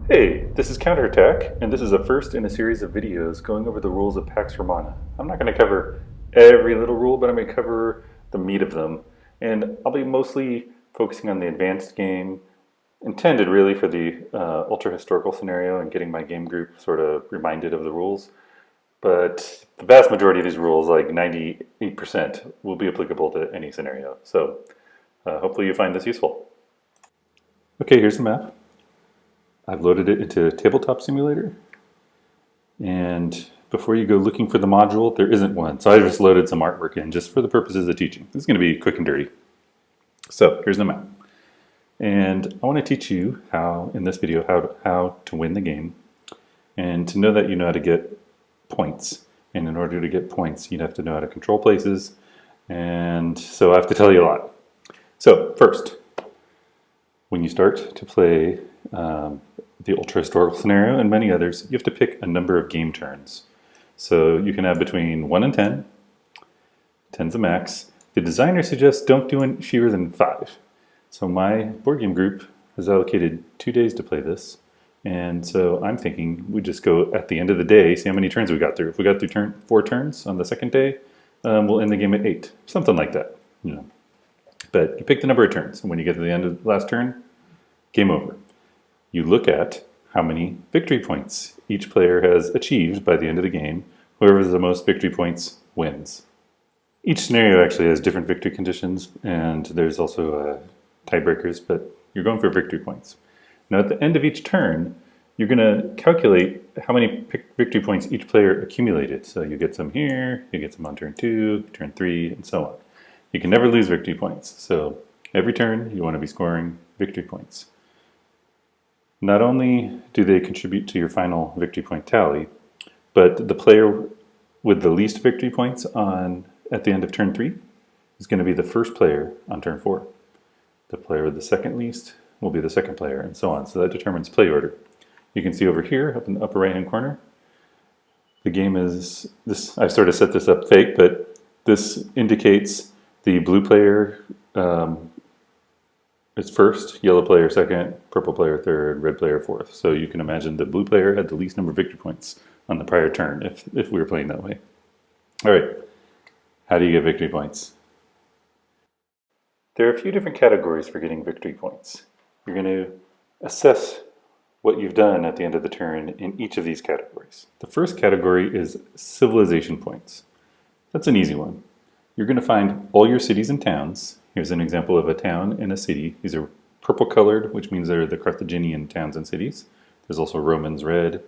Hey, this is Counterattack, and this is a first in a series of videos going over the rules of Pax Romana. I'm not going to cover every little rule, but I'm going to cover the meat of them. And I'll be mostly focusing on the advanced game, intended really for the ultra-historical scenario and getting my game group sort of reminded of the rules. But the vast majority of these rules, like 98%, will be applicable to any scenario. So hopefully you find this useful. Okay, here's the map. I've loaded it into Tabletop Simulator, and before you go looking for the module, there isn't one, so I just loaded some artwork in just for the purposes of teaching. This is going to be quick and dirty. So here's the map, and I want to teach you how, in this video, how to win the game, and to know that you know how to get points. And in order to get points, you'd have to know how to control places, and so I have to tell you a lot. So first, when you start to play the ultra-historical scenario and many others, you have to pick a number of game turns. So you can have between 1 and 10. 10's the max. The designer suggests don't do any fewer than 5. So my board game group has allocated 2 days to play this. And so I'm thinking we just go at the end of the day, see how many turns we got through. If we got through 4 turns on the second day, we'll end the game at 8. Something like that. You know. But you pick the number of turns. And when you get to the end of the last turn, game over. You look at how many victory points each player has achieved by the end of the game. Whoever has the most victory points wins. Each scenario actually has different victory conditions, and there's also tiebreakers, but you're going for victory points. Now at the end of each turn, you're going to calculate how many victory points each player accumulated. So you get some here, you get some on turn 2, turn 3, and so on. You can never lose victory points. So every turn you want to be scoring victory points. Not only do they contribute to your final victory point tally, but the player with the least victory points at the end of turn 3 is going to be the first player on turn 4. The player with the second least will be the second player, and so on. So that determines play order. You can see over here, up in the upper right-hand corner, the game is this. I sort of set this up fake, but this indicates the blue player is first, yellow player second, purple player third, red player fourth. So you can imagine the blue player had the least number of victory points on the prior turn if we were playing that way. All right, how do you get victory points? There are a few different categories for getting victory points. You're going to assess what you've done at the end of the turn in each of these categories. The first category is civilization points. That's an easy one. You're going to find all your cities and towns. Here's an example of a town and a city. These are purple colored, which means they're the Carthaginian towns and cities. There's also Romans red,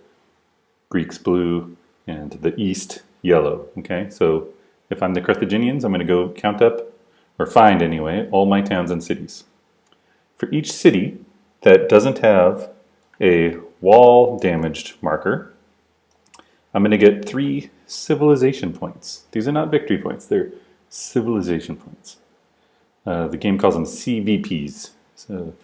Greeks blue, and the East yellow. Okay, so if I'm the Carthaginians, I'm going to go count up, or find anyway, all my towns and cities. For each city that doesn't have a wall damaged marker, I'm going to get 3 civilization points. These are not victory points, they're civilization points. The game calls them CVPs. So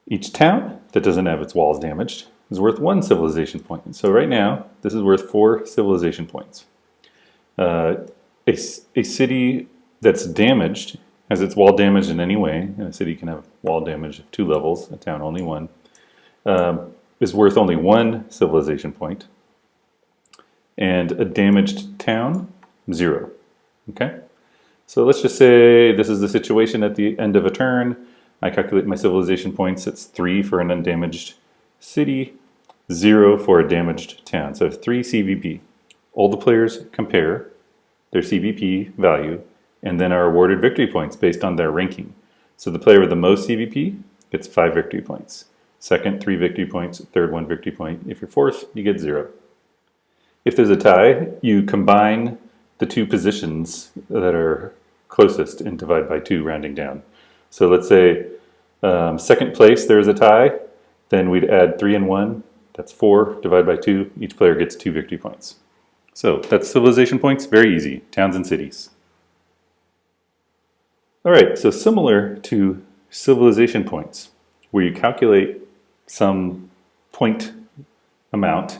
each town that doesn't have its walls damaged is worth 1 civilization point. So right now, this is worth 4 civilization points. A city that's damaged, has its wall damaged in any way, and a city can have wall damage of 2 levels, a town only 1, is worth only 1 civilization point. And a damaged town, 0. Okay? So let's just say this is the situation at the end of a turn. I calculate my civilization points. It's 3 for an undamaged city, 0 for a damaged town. So 3 CVP. All the players compare their CVP value and then are awarded victory points based on their ranking. So the player with the most CVP gets 5 victory points. Second, 3 victory points. Third, 1 victory point. If you're fourth, you get 0. If there's a tie, you combine the 2 positions that are closest and divide by 2, rounding down. So let's say second place, there's a tie, then we'd add 3 and 1, that's 4, divide by 2, each player gets 2 victory points. So that's civilization points, very easy, towns and cities. All right, so similar to civilization points, where you calculate some point amount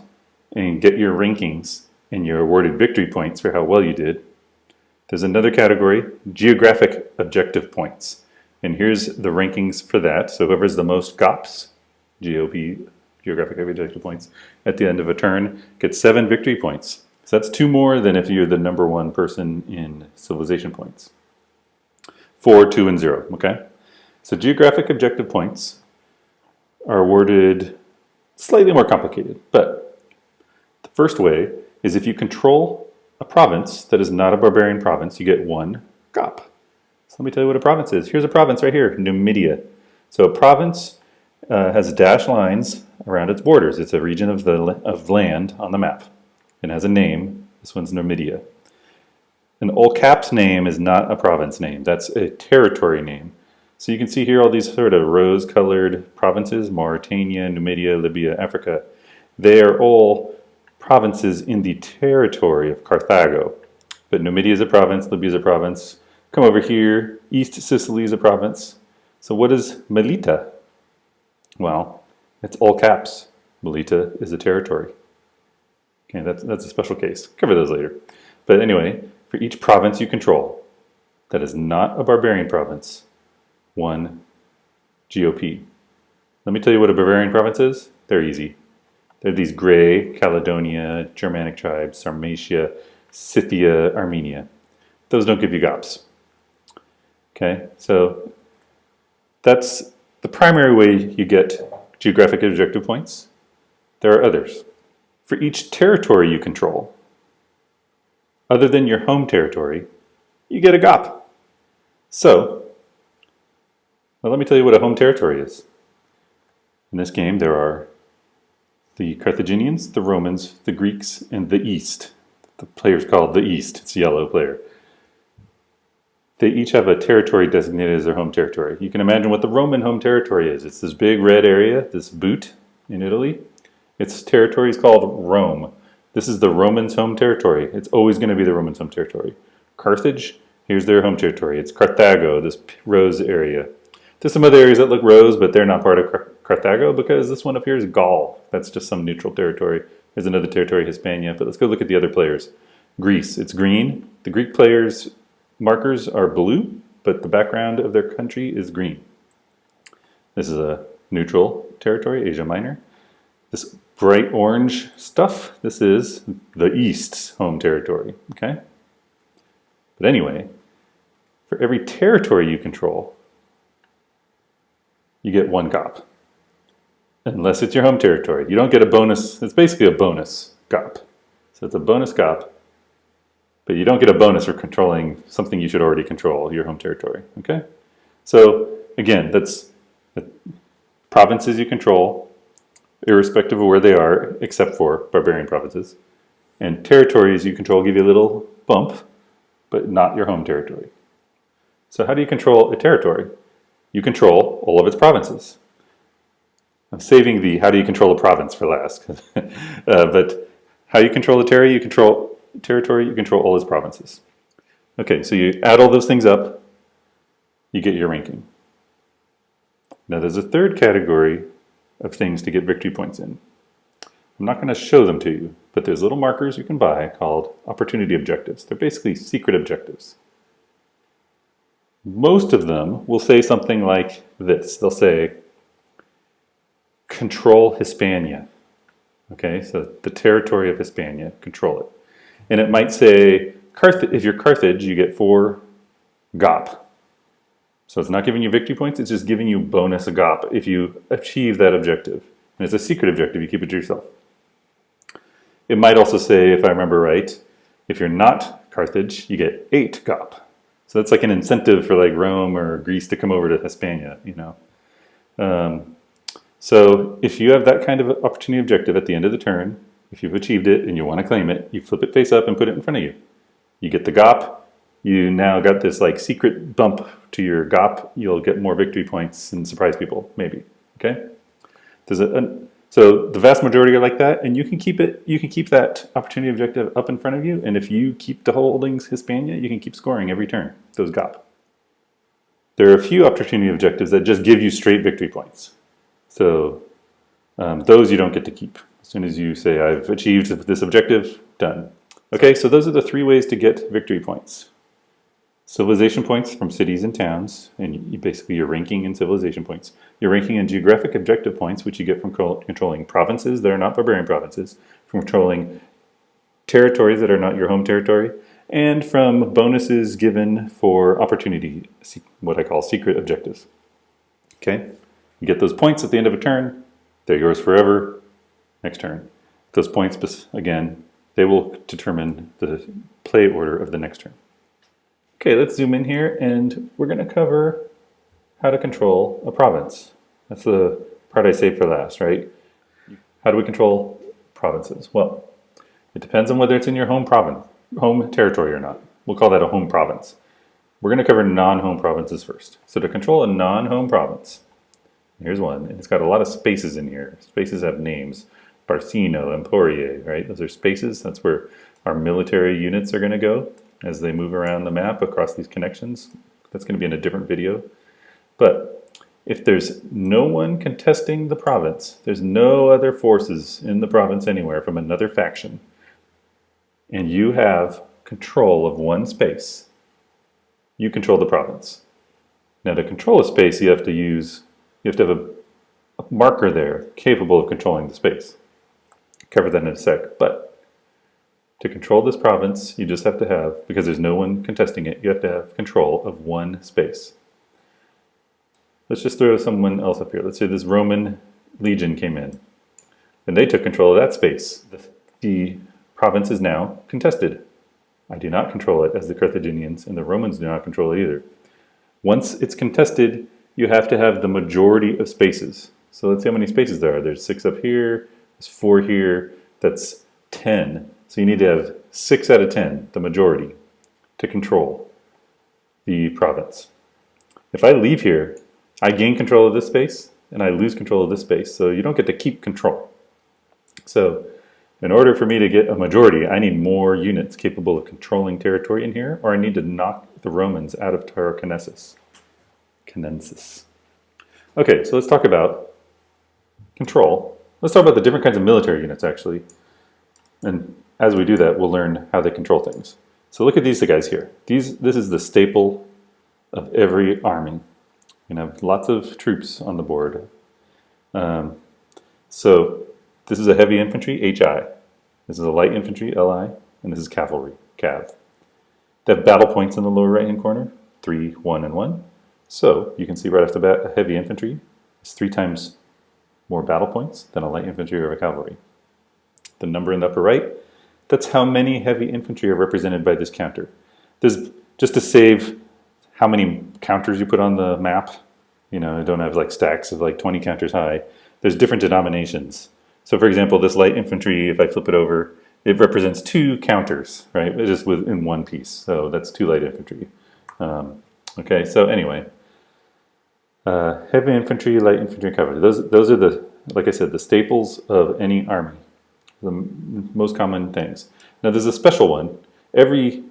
and get your rankings and your awarded victory points for how well you did, there's another category, geographic objective points. And here's the rankings for that. So whoever's the most GOPs GOP, Geographic Objective Points, at the end of a turn, gets 7 victory points. So that's 2 more than if you're the #1 person in civilization points. 4, 2, and 0, okay? So geographic objective points are awarded slightly more complicated, but the first way is if you control a province that is not a barbarian province, you get 1 GOP. So let me tell you what a province is. Here's a province right here, Numidia. So a province has dashed lines around its borders. It's a region of land on the map. It has a name. This one's Numidia. An all caps name is not a province name. That's a territory name. So you can see here all these sort of rose-colored provinces, Mauritania, Numidia, Libya, Africa. They are all provinces in the territory of Carthago. But Numidia is a province, Libya is a province. Come over here, East Sicily is a province. So what is Melita? Well, it's all caps. Melita is a territory. Okay, that's a special case. Cover those later. But anyway, for each province you control that is not a barbarian province, 1 GOP. Let me tell you what a barbarian province is. They're easy. They're these gray Caledonia, Germanic tribes, Sarmatia, Scythia, Armenia. Those don't give you GOPs. Okay, so that's the primary way you get geographic objective points. There are others. For each territory you control, other than your home territory, you get a GOP. So, well, let me tell you what a home territory is. In this game, there are the Carthaginians, the Romans, the Greeks, and the East. The player's called the East. It's a yellow player. They each have a territory designated as their home territory. You can imagine what the Roman home territory is. It's this big red area, this boot in Italy. Its territory is called Rome. This is the Romans' home territory. It's always going to be the Romans' home territory. Carthage, here's their home territory. It's Carthago, this rose area. There's some other areas that look rose, but they're not part of Carthago because this one up here is Gaul. That's just some neutral territory. There's another territory, Hispania, but let's go look at the other players. Greece, it's green. The Greek players' markers are blue, but the background of their country is green. This is a neutral territory, Asia Minor. This bright orange stuff, this is the East's home territory, okay? But anyway, for every territory you control, you get 1 GOP. Unless it's your home territory. You don't get a bonus, it's basically a bonus GOP. So it's a bonus GOP, but you don't get a bonus for controlling something you should already control, your home territory, okay? So again, that's the provinces you control, irrespective of where they are, except for barbarian provinces. And territories you control give you a little bump, but not your home territory. So how do you control a territory? You control all of its provinces. I'm saving the how do you control a province for last. But how you control a territory, you control all its provinces. Okay, so you add all those things up, you get your ranking. Now there's a third category of things to get victory points in. I'm not going to show them to you, but there's little markers you can buy called opportunity objectives. They're basically secret objectives. Most of them will say something like this. They'll say, control Hispania. Okay, so the territory of Hispania, control it. And it might say, if you're Carthage, you get 4 GOP. So it's not giving you victory points, it's just giving you bonus GOP if you achieve that objective. And it's a secret objective, you keep it to yourself. It might also say, if I remember right, if you're not Carthage, you get 8 GOP. So that's like an incentive for like Rome or Greece to come over to Hispania, you know. So if you have that kind of opportunity objective at the end of the turn, if you've achieved it and you want to claim it, you flip it face up and put it in front of you. You get the GOP. You now got this like secret bump to your GOP. You'll get more victory points and surprise people, maybe. Okay. So the vast majority are like that, and you can keep it. You can keep that opportunity objective up in front of you, and if you keep the holdings Hispania, you can keep scoring every turn. Those GOP. There are a few opportunity objectives that just give you straight victory points. So those you don't get to keep. As soon as you say, I've achieved this objective, done. Okay, so those are the 3 ways to get victory points. Civilization points from cities and towns, and basically you're ranking in civilization points. You're ranking in geographic objective points, which you get from controlling provinces that are not barbarian provinces, from controlling territories that are not your home territory, and from bonuses given for opportunity, what I call secret objectives. Okay, you get those points at the end of a turn, they're yours forever, next turn. Those points, again, they will determine the play order of the next turn. Okay, let's zoom in here and we're going to cover how to control a province. That's the part I saved for last, right? How do we control provinces? Well, it depends on whether it's in your home territory or not. We'll call that a home province. We're going to cover non-home provinces first. So to control a non-home province, here's one, and it's got a lot of spaces in here. Spaces have names. Barcino, Emporie, right? Those are spaces. That's where our military units are going to go as they move around the map across these connections. That's going to be in a different video. But if there's no one contesting the province, there's no other forces in the province anywhere from another faction, and you have control of one space, you control the province. Now to control a space, you have to have a marker there capable of controlling the space. Cover that in a sec, but to control this province, you just have to have, because there's no one contesting it, you have to have control of one space. Let's just throw someone else up here. Let's say this Roman legion came in, and they took control of that space. The province is now contested. I do not control it as the Carthaginians, and the Romans do not control it either. Once it's contested, you have to have the majority of spaces. So let's see how many spaces there are. There's 6 up here, there's 4 here, that's 10. So you need to have 6 out of 10, the majority, to control the province. If I leave here, I gain control of this space, and I lose control of this space, so you don't get to keep control. So in order for me to get a majority, I need more units capable of controlling territory in here, or I need to knock the Romans out of Tarraconensis. Okay, so let's talk about control. Let's talk about the different kinds of military units, actually. And as we do that, we'll learn how they control things. So look at these guys here. This is the staple of every army. You have lots of troops on the board. So this is a heavy infantry, HI. This is a light infantry, LI. And this is cavalry, CAV. They have battle points in the lower right-hand corner, 3, 1, and 1. So you can see right off the bat, a heavy infantry is 3 times more battle points than a light infantry or a cavalry. The number in the upper right, that's how many heavy infantry are represented by this counter. There's, just to save how many counters you put on the map, you know, I don't have like stacks of like 20 counters high. There's different denominations. So for example, this light infantry, if I flip it over, it represents 2 counters, right? It's just within one piece. So that's 2 light infantry. Okay, so anyway, heavy infantry, light infantry, cavalry. Those are the, like I said, the staples of any army. The most common things. Now there's a special one. Every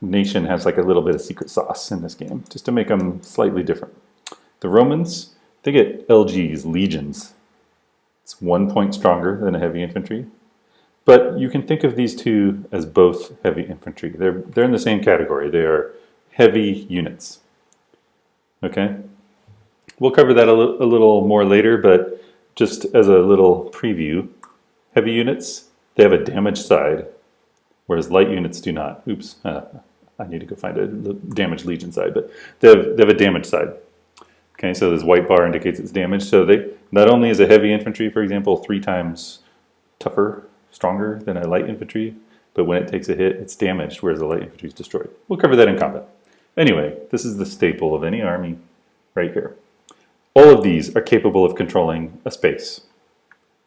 nation has like a little bit of secret sauce in this game, just to make them slightly different. The Romans, they get LGs, legions. It's 1 point stronger than a heavy infantry. But you can think of these two as both heavy infantry. They're in the same category. They are heavy units. Okay? We'll cover that a little more later, but just as a little preview, heavy units, they have a damaged side, whereas light units do not. Oops, I need to go find a damaged legion side, but they have a damaged side. Okay, so this white bar indicates it's damaged. So they not only is a heavy infantry, for example, 3 times tougher, stronger than a light infantry, but when it takes a hit, it's damaged, whereas the light infantry is destroyed. We'll cover that in combat. Anyway, this is the staple of any army right here. All of these are capable of controlling a space.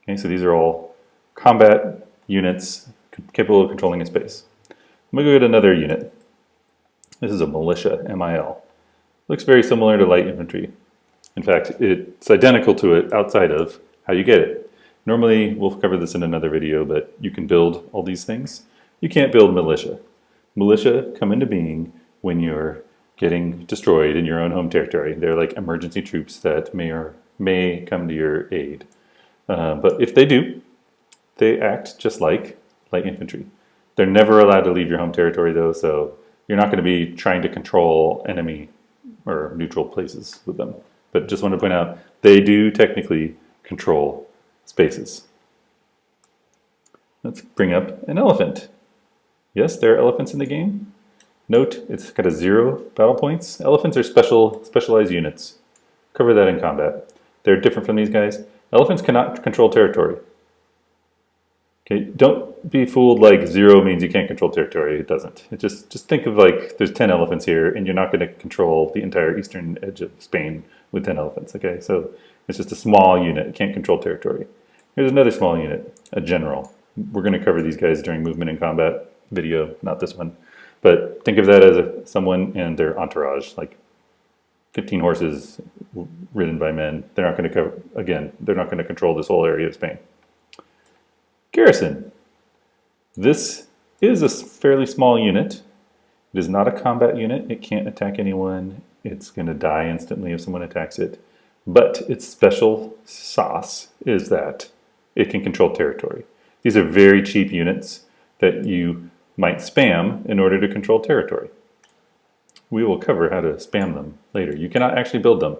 Okay, so these are all combat units capable of controlling a space. I'm going to go get another unit. This is a militia, MIL. Looks very similar to light infantry. In fact, it's identical to it outside of how you get it. Normally, we'll cover this in another video, but you can build all these things. You can't build militia. Militia come into being when you're getting destroyed in your own home territory. They're like emergency troops that may come to your aid. But if they do, they act just like light infantry. They're never allowed to leave your home territory though, so you're not going to be trying to control enemy or neutral places with them. But just want to point out, they do technically control spaces. Let's bring up an elephant. Yes, there are elephants in the game. Note, it's got a 0 battle points. Elephants are specialized units. Cover that in combat. They're different from these guys. Elephants cannot control territory. Okay, don't be fooled like 0 means you can't control territory. It doesn't. It just think of like there's 10 elephants here, and you're not going to control the entire eastern edge of Spain with 10 elephants. Okay, so it's just a small unit. It can't control territory. Here's another small unit, a general. We're going to cover these guys during movement and combat video, not this one. But think of that as someone and their entourage, like 15 horses ridden by men. They're not going to cover, again, they're not going to control this whole area of Spain. Garrison. This is a fairly small unit. It is not a combat unit. It can't attack anyone. It's going to die instantly if someone attacks it. But its special sauce is that it can control territory. These are very cheap units that you might spam in order to control territory. We will cover how to spam them later. You cannot actually build them.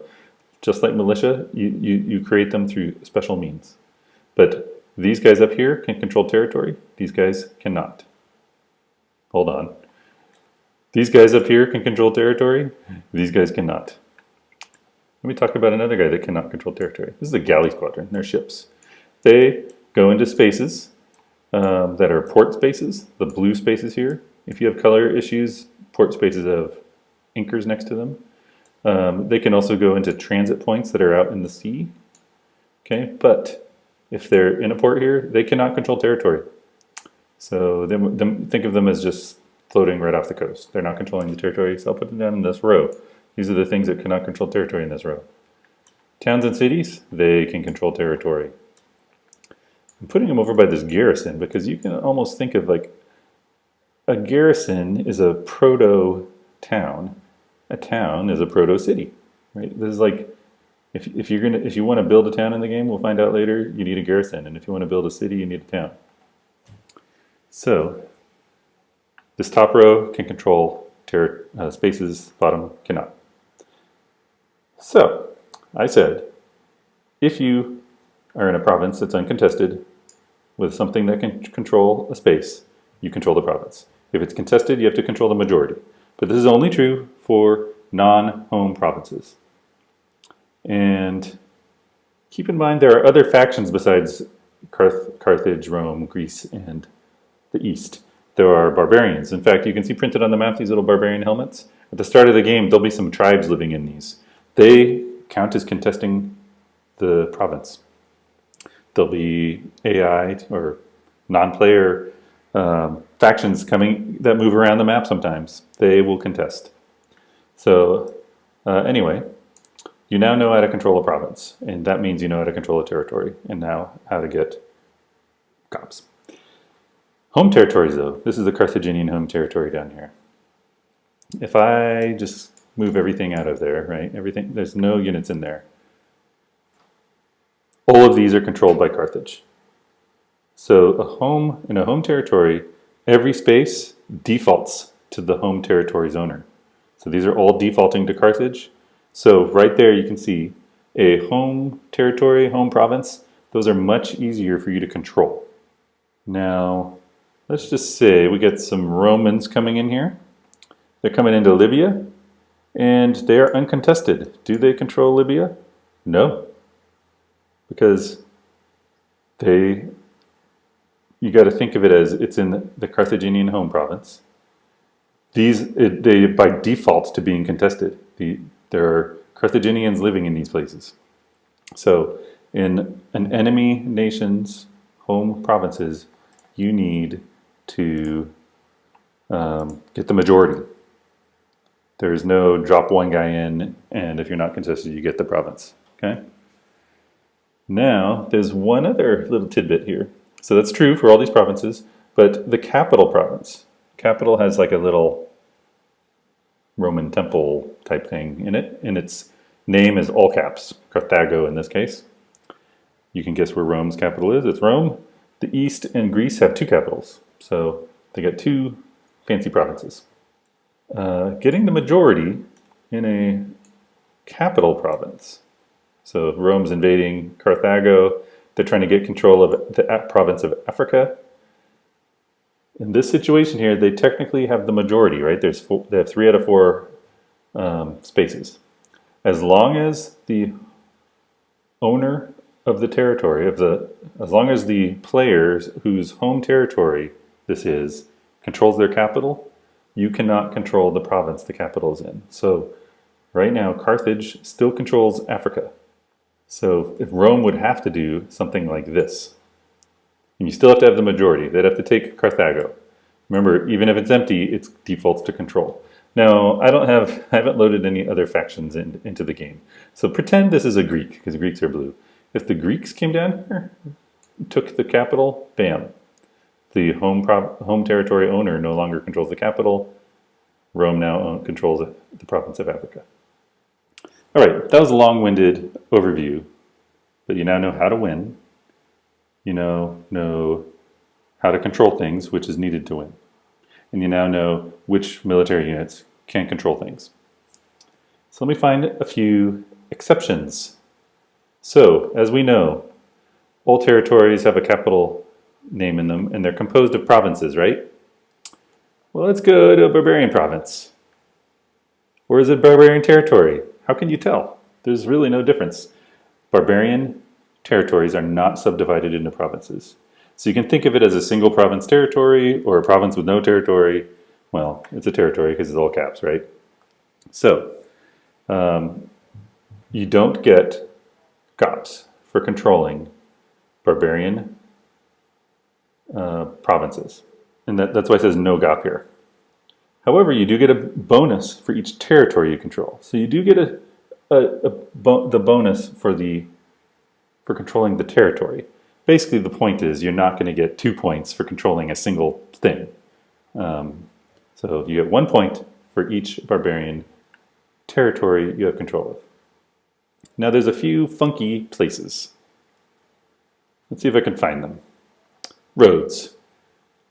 Just like militia, you create them through special means. But these guys up here can control territory. These guys cannot. Hold on. These guys up here can control territory. These guys cannot. Let me talk about another guy that cannot control territory. This is a galley squadron. They're ships. They go into spaces that are port spaces, the blue spaces here. If you have color issues, port spaces have anchors next to them. They can also go into transit points that are out in the sea. Okay, but if they're in a port here, they cannot control territory. So think of them as just floating right off the coast. They're not controlling the territory, so I'll put them down in this row. These are the things that cannot control territory in this row. Towns and cities, they can control territory. I'm putting them over by this garrison because you can almost think of like a garrison is a proto-town. A town is a proto-city, right? This is like if you want to build a town in the game, we'll find out later, you need a garrison, and if you want to build a city, you need a town. So this top row can control spaces, bottom cannot. So I said, if you are in a province that's uncontested with something that can control a space, you control the province. If it's contested, you have to control the majority. But this is only true for non-home provinces. And keep in mind there are other factions besides Carthage, Rome, Greece, and the East. There are barbarians. In fact, you can see printed on the map these little barbarian helmets. At the start of the game, there'll be some tribes living in these. They count as contesting the province. There'll be AI or non-player factions coming that move around the map sometimes. They will contest. So anyway, you now know how to control a province, and that means you know how to control a territory, and now how to get cops. Home territories, though. This is the Carthaginian home territory down here. If I just move everything out of there, right? Everything, there's no units in there. All of these are controlled by Carthage. So in a home territory, every space defaults to the home territory's owner. So these are all defaulting to Carthage. So right there you can see a home territory, home province. Those are much easier for you to control. Now, let's just say we get some Romans coming in here. They're coming into Libya, and they are uncontested. Do they control Libya? No. Because you got to think of it as it's in the Carthaginian home province. They by default to being contested. There are Carthaginians living in these places. So in an enemy nation's home provinces, you need to get the majority. There is no drop one guy in, and if you're not contested, you get the province. Okay. Now, there's one other little tidbit here. So that's true for all these provinces, but the capital province. Capital has like a little Roman temple type thing in it, and its name is all caps, Carthago in this case. You can guess where Rome's capital is. It's Rome. The East and Greece have two capitals, so they got two fancy provinces. getting the majority in a capital province. So Rome's invading Carthago. They're trying to get control of the province of Africa. In this situation here, they technically have the majority, right? They have 3 out of 4 spaces. As long as the owner of the territory, as long as the players whose home territory this is controls their capital, you cannot control the province the capital is in. So right now, Carthage still controls Africa. So if Rome would have to do something like this, and you still have to have the majority, they'd have to take Carthago. Remember, even if it's empty, it defaults to control. Now, I haven't loaded any other factions into the game. So pretend this is a Greek, because the Greeks are blue. If the Greeks came down here, took the capital, bam. The home territory owner no longer controls the capital. Rome now controls the province of Africa. All right, that was a long-winded overview, but you now know how to win. You now know how to control things, which is needed to win. And you now know which military units can control things. So let me find a few exceptions. So, as we know, all territories have a capital name in them, and they're composed of provinces, right? Well, let's go to a barbarian province. Or is it barbarian territory? How can you tell? There's really no difference. Barbarian territories are not subdivided into provinces. So you can think of it as a single province territory or a province with no territory. Well, it's a territory because it's all caps, right? So you don't get GOPs for controlling barbarian provinces. And that's why it says no GOP here. However, you do get a bonus for each territory you control. So you do get the bonus for controlling the territory. Basically, the point is you're not going to get 2 points for controlling a single thing. So you get 1 point for each barbarian territory you have control of. Now there's a few funky places. Let's see if I can find them. Rhodes.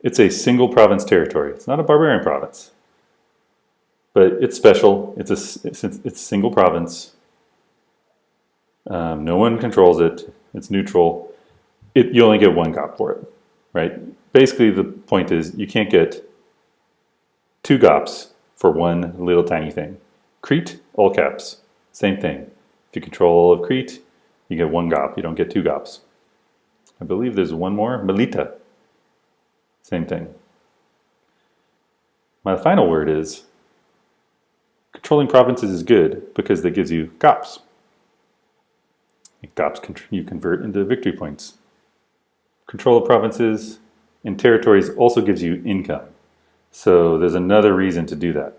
It's a single province territory. It's not a barbarian province, but it's special. It's a single province. No one controls it. It's neutral. You only get 1 GOP for it, right? Basically, the point is you can't get 2 GOPs for one little tiny thing. Crete, all caps, same thing. If you control all of Crete, you get 1 GOP. You don't get 2 GOPs. I believe there's one more. Melita, same thing. My final word is controlling provinces is good because that gives you GOPs. GOPs you convert into victory points. Control of provinces and territories also gives you income. So there's another reason to do that.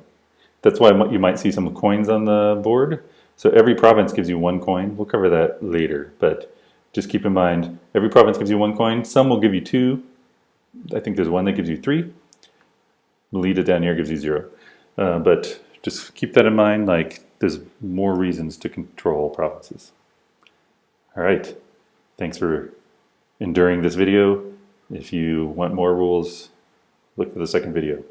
That's why you might see some coins on the board. So every province gives you 1 coin. We'll cover that later, but just keep in mind, every province gives you 1 coin. Some will give you 2. I think there's one that gives you 3. Melita down here gives you 0. But just keep that in mind, like there's more reasons to control provinces. All right, thanks for enduring this video. If you want more rules, look for the second video.